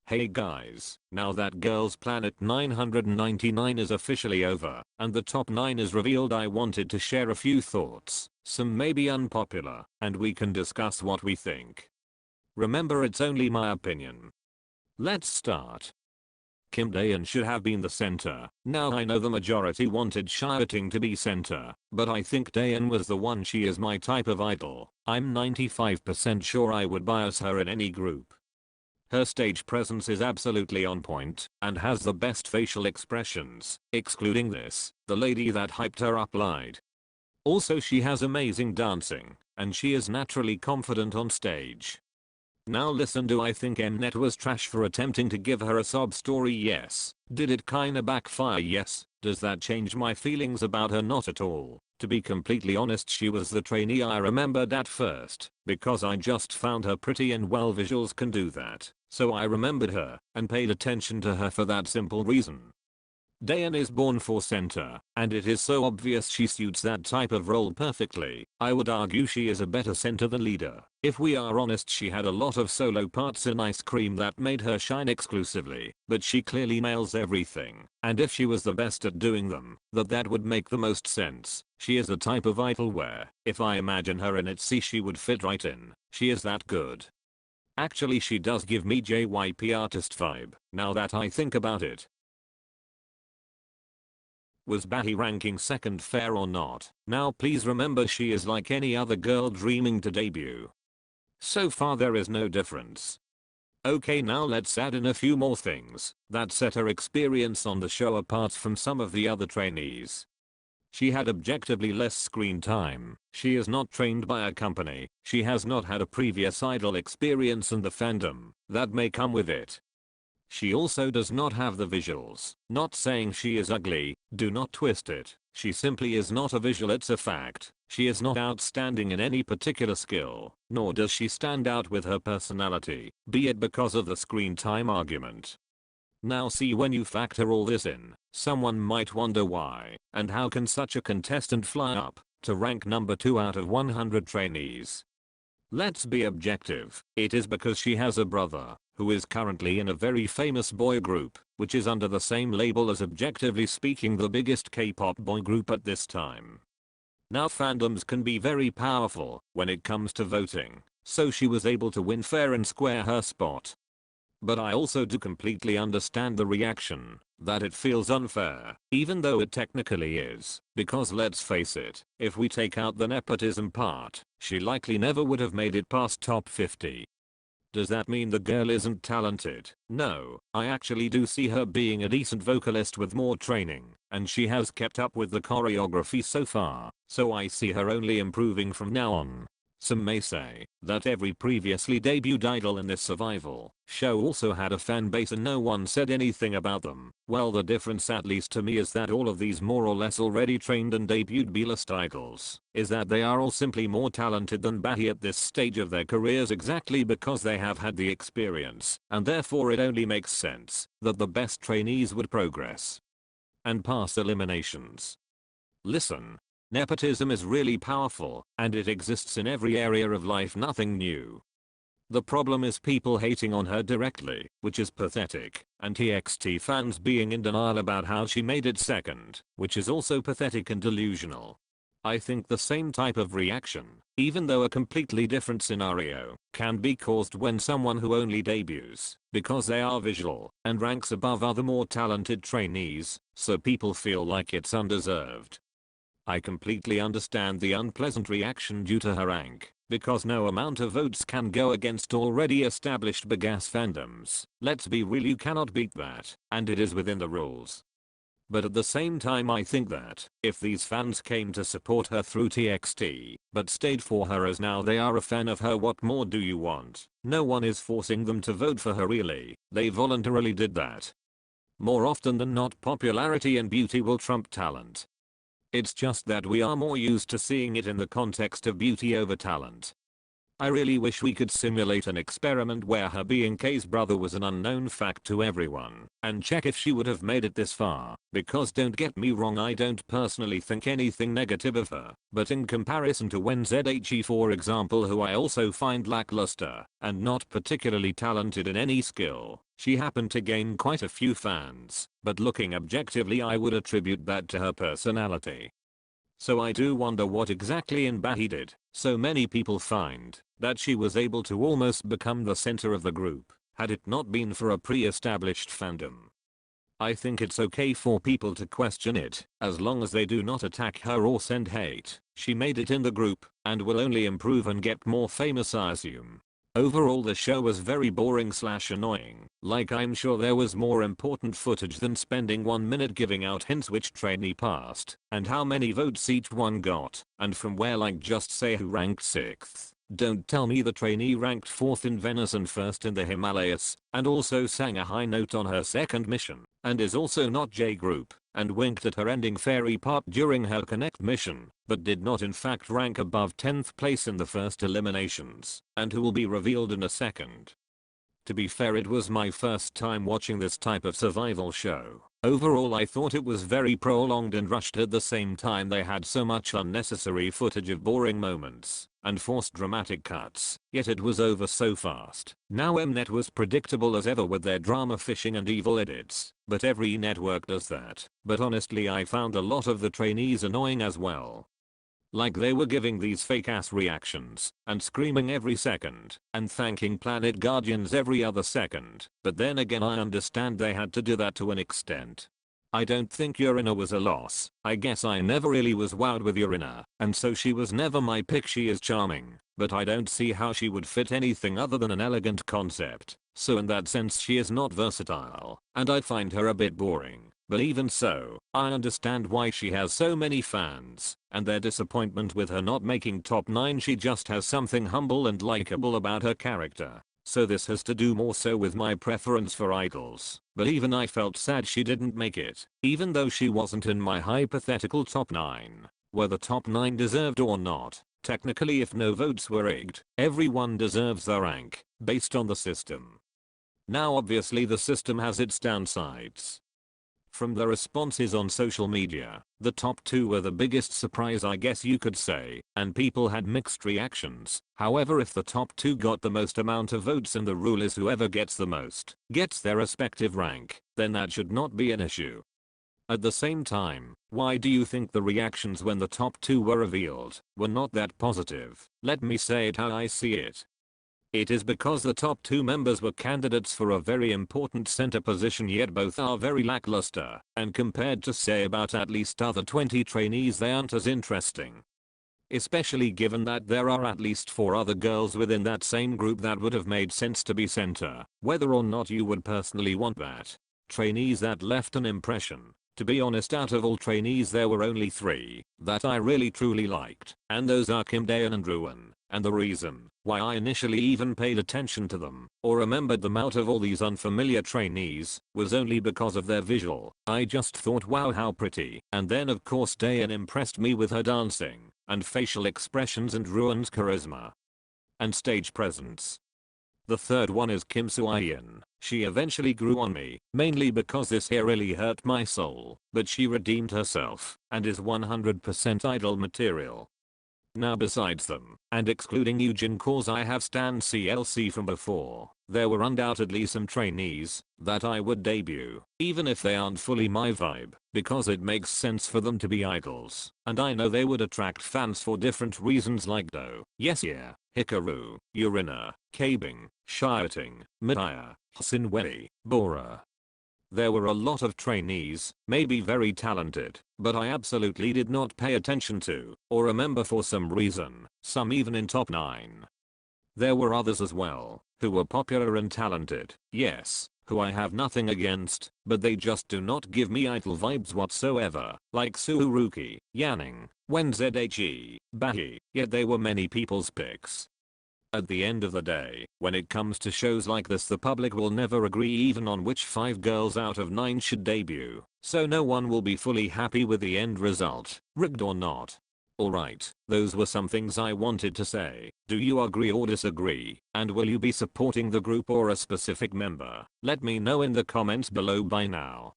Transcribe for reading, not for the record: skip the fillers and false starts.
Hey guys, now that Girls Planet 999 is officially over and the top 9 is revealed, I wanted to share a few thoughts, some maybe unpopular, and we can discuss what we think. Remember, it's only my opinion. Let's start. Kim Dayeon should have been the center. Now I know the majority wanted Xiaoting to be center, but I think Dayeon was the one. She is my type of idol. I'm 95% sure I would bias her in any group. Her stage presence is absolutely on point and has the best facial expressions. Excluding this, the lady that hyped her up lied. Also, she has amazing dancing and she is naturally confident on stage. Now listen, do I think Mnet was trash for attempting to give her a sob story? Yes. Did it kinda backfire? Yes. Does that change my feelings about her? Not at all. To be completely honest, she was the trainee I remembered at first, because I just found her pretty and well, visuals can do that. So I remembered her and paid attention to her for that simple reason. Dayeon is born for center, and it is so obvious she suits that type of role perfectly. I would argue she is a better center than leader. If we are honest, she had a lot of solo parts in Ice Cream that made her shine exclusively, but she clearly nails everything, and if she was the best at doing them, that would make the most sense. She is the type of idol where, if I imagine her in itzy, she would fit right in. She is that good. Actually, she does give me JYP artist vibe, now that I think about it. Was Bahi ranking second fair or not? Now please remember, she is like any other girl dreaming to debut. So far there is no difference. Okay, now let's add in a few more things that set her experience on the show apart from some of the other trainees. She had objectively less screen time. She is not trained by a company. She has not had a previous idol experience and the fandom that may come with it. She also does not have the visuals. Not saying she is ugly, do not twist it. She simply is not a visual, it's a fact. She is not outstanding in any particular skill, nor does she stand out with her personality, be it because of the screen time argument. Now see, when you factor all this in, someone might wonder why and how can such a contestant fly up to rank number 2 out of 100 trainees. Let's be objective. It is because she has a brother who is currently in a very famous boy group, which is under the same label as, objectively speaking, the biggest K-pop boy group at this time. Now fandoms can be very powerful when it comes to voting, so she was able to win fair and square her spot. But I also do completely understand the reaction, that it feels unfair, even though it technically is, because let's face it, if we take out the nepotism part, she likely never would have made it past top 50. Does that mean the girl isn't talented? No, I actually do see her being a decent vocalist with more training, and she has kept up with the choreography so far, so I see her only improving from now on. Some may say that every previously debuted idol in this survival show also had a fan base and no one said anything about them. Well, the difference, at least to me, is that all of these more or less already trained and debuted B-list idols is that they are all simply more talented than Bahi at this stage of their careers, exactly because they have had the experience, and therefore it only makes sense that the best trainees would progress and pass eliminations. Listen. Nepotism is really powerful, and it exists in every area of life, nothing new. The problem is people hating on her directly, which is pathetic, and TXT fans being in denial about how she made it second, which is also pathetic and delusional. I think the same type of reaction, even though a completely different scenario, can be caused when someone who only debuts because they are visual and ranks above other more talented trainees, so people feel like it's undeserved. I completely understand the unpleasant reaction due to her rank, because no amount of votes can go against already established big-ass fandoms. Let's be real, you cannot beat that, and it is within the rules. But at the same time, I think that if these fans came to support her through TXT, but stayed for her as now they are a fan of her, what more do you want? No one is forcing them to vote for her, really. They voluntarily did that. More often than not, popularity and beauty will trump talent. It's just that we are more used to seeing it in the context of beauty over talent. I really wish we could simulate an experiment where her being K's brother was an unknown fact to everyone, and check if she would have made it this far, because don't get me wrong, I don't personally think anything negative of her, but in comparison to when ZHE, for example, who I also find lackluster, and not particularly talented in any skill, she happened to gain quite a few fans, but looking objectively I would attribute that to her personality. So I do wonder what exactly in Bahi did so many people find that she was able to almost become the center of the group, had it not been for a pre-established fandom. I think it's okay for people to question it, as long as they do not attack her or send hate. She made it in the group, and will only improve and get more famous, I assume. Overall the show was very boring / annoying, like I'm sure there was more important footage than spending 1 minute giving out hints which trainee passed, and how many votes each one got, and from where, like just say who ranked 6th. Don't tell me the trainee ranked 4th in Venice and 1st in the Himalayas, and also sang a high note on her second mission, and is also not J group, and winked at her ending fairy part during her connect mission, but did not in fact rank above 10th place in the first eliminations, and who will be revealed in a second. To be fair, it was my first time watching this type of survival show. Overall I thought it was very prolonged and rushed. At the same time they had so much unnecessary footage of boring moments and forced dramatic cuts, yet it was over so fast. Now Mnet was predictable as ever with their drama fishing and evil edits, but every network does that. But honestly I found a lot of the trainees annoying as well. Like they were giving these fake ass reactions and screaming every second and thanking Planet Guardians every other second, but then again I understand they had to do that to an extent. I don't think Yurina was a loss. I guess I never really was wowed with Yurina, and so she was never my pick. She is charming, but I don't see how she would fit anything other than an elegant concept, so in that sense she is not versatile, and I find her a bit boring. But even so, I understand why she has so many fans, and their disappointment with her not making top 9. She just has something humble and likable about her character. So this has to do more so with my preference for idols, but even I felt sad she didn't make it, even though she wasn't in my hypothetical top 9. Were the top 9 deserved or not? Technically, if no votes were rigged, everyone deserves their rank, based on the system. Now obviously the system has its downsides. From the responses on social media, the top 2 were the biggest surprise, I guess you could say, and people had mixed reactions. However, if the top 2 got the most amount of votes and the rule is whoever gets the most gets their respective rank, then that should not be an issue. At the same time, why do you think the reactions when the top 2 were revealed were not that positive? Let me say it how I see it. It is because the top 2 members were candidates for a very important center position, yet both are very lackluster, and compared to say about at least other 20 trainees they aren't as interesting. Especially given that there are at least 4 other girls within that same group that would have made sense to be center, whether or not you would personally want that. Trainees that left an impression. To be honest, out of all trainees there were only 3 that I really truly liked, and those are Kim, Dayeon and Ruin, and the reason why I initially even paid attention to them, or remembered them out of all these unfamiliar trainees, was only because of their visual. I just thought wow how pretty, and then of course Dayeon impressed me with her dancing, and facial expressions, and Ruin's charisma and stage presence. The third one is Kim Soo-hyun. She eventually grew on me, mainly because this hair really hurt my soul, but she redeemed herself, and is 100% idol material. Now besides them, and excluding Eugene cause I have stan CLC from before, there were undoubtedly some trainees that I would debut, even if they aren't fully my vibe, because it makes sense for them to be idols, and I know they would attract fans for different reasons like Do, Yes Yeah, Hikaru, Yurina, Kabing, Shieting, Mitaya, Sinwei, Bora. There were a lot of trainees, maybe very talented, but I absolutely did not pay attention to, or remember for some reason, some even in top 9. There were others as well, who were popular and talented, yes, who I have nothing against, but they just do not give me idol vibes whatsoever, like Suharuki, Yanning, Wen Zhe, Bahi, yet they were many people's picks. At the end of the day, when it comes to shows like this, the public will never agree even on which 5 girls out of 9 should debut, so no one will be fully happy with the end result, rigged or not. Alright, those were some things I wanted to say. Do you agree or disagree? And will you be supporting the group or a specific member? Let me know in the comments below by now.